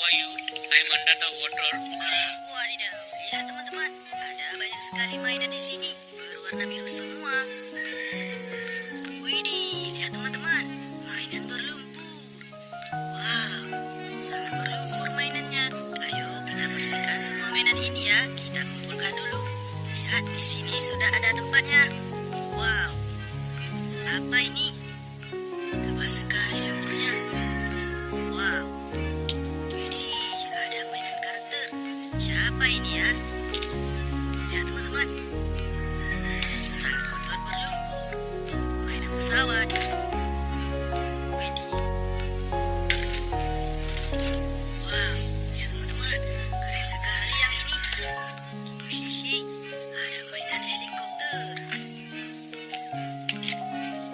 are you? I'm under the water. Wadidaw, lihat teman-teman, ada banyak sekali mainan di sini, berwarna biru semua. Widih, lihat teman-teman, mainan berlumpur. Wow, sangat berlumpur mainannya. Ayo kita bersihkan semua mainan ini ya, kita kumpulkan dulu. Lihat di sini sudah ada tempatnya. Wow, apa ini? Tebal sekali lumpurnya. Wow. Widih, ada mainan karakter. Siapa ini ya? Lihat teman-teman. Sang motor berlumpur. Mainan pesawat. Widih. Wow, lihat teman-teman. Keren sekali yang ini. Hihi, ada mainan helikopter.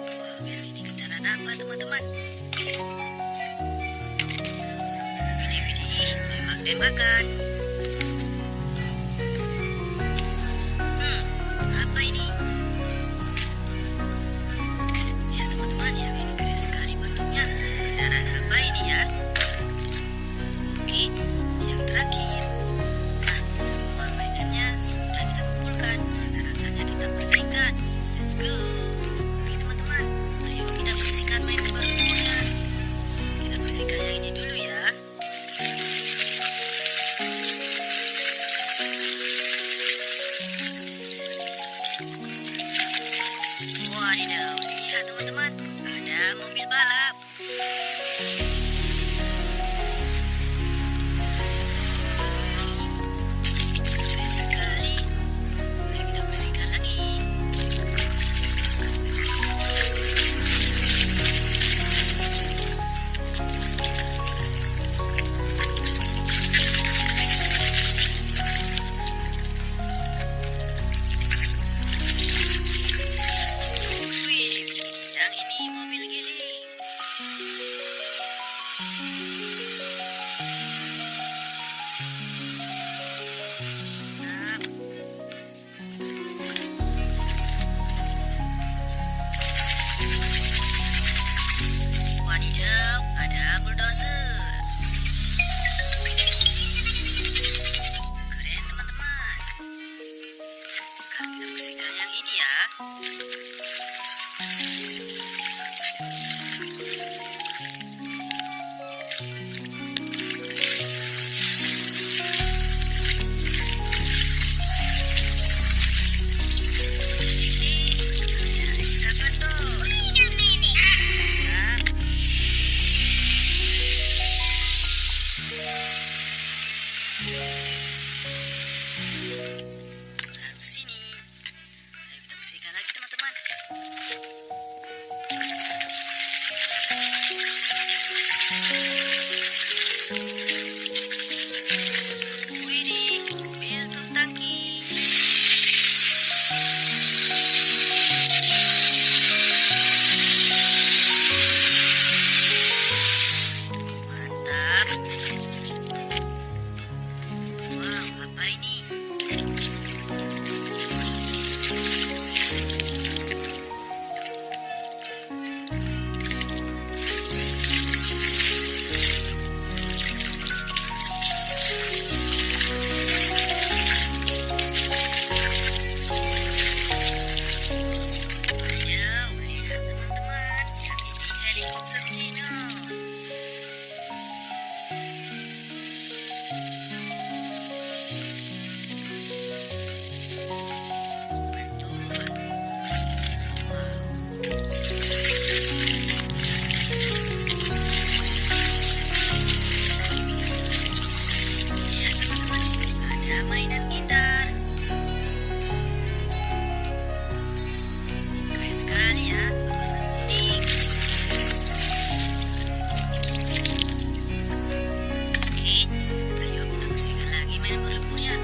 Wow, ini kendaraan apa teman-teman? Tembak-tembakan. Apa ini? Ya teman-teman, yang ini keren sekali bentuknya. Kendaraan apa ini ya? Oke, yang terakhir. Nah, semua mainannya sudah kita kumpulkan. Sekarang saja kita bersihkan. Let's go. Oke teman-teman, ayo kita bersihkan mainan barunya. Kita bersihkan yang ini dulu ya. Wadidaw, lihat teman-teman, ada mobil balap. Keren sekali. Ayo kita bersihkan lagi. Yang ini mobil giling. Nah. Wadidaw, ada bulldozer. Keren teman-teman. Sekarang kita bersihkan yang ini ya. Harus sini. Ayo kita bersihkan lagi teman-teman. Widih, mobil truk tangki. Mantap. Wow, apa ini? Ayo, lihat teman-teman, yang ini helikopter Cina. Betul. Wow. Lihat teman-teman, ada mainan gitar. Keren sekali ya, warna kuning. Oke, ayo kita bersihkan lagi mainan berlumpurnya.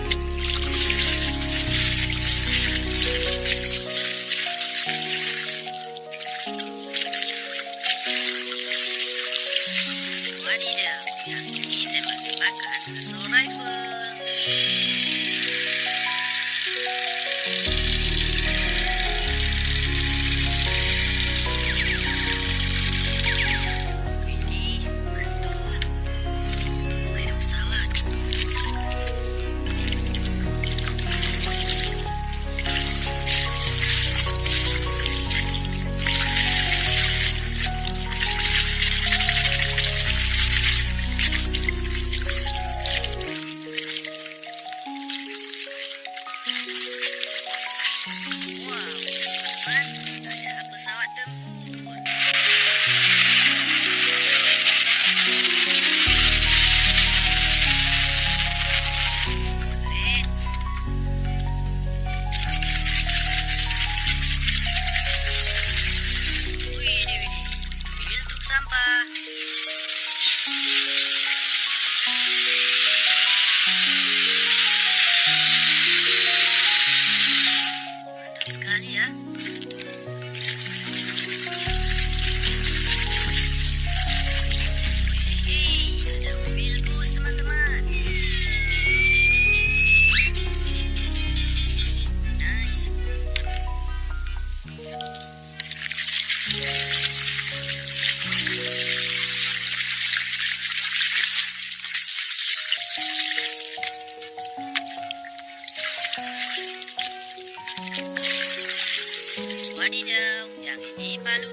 Wadidaw, yang ini tembak-tembakan assault rifle. Widih, mantul. Wadidaw, yang ini palu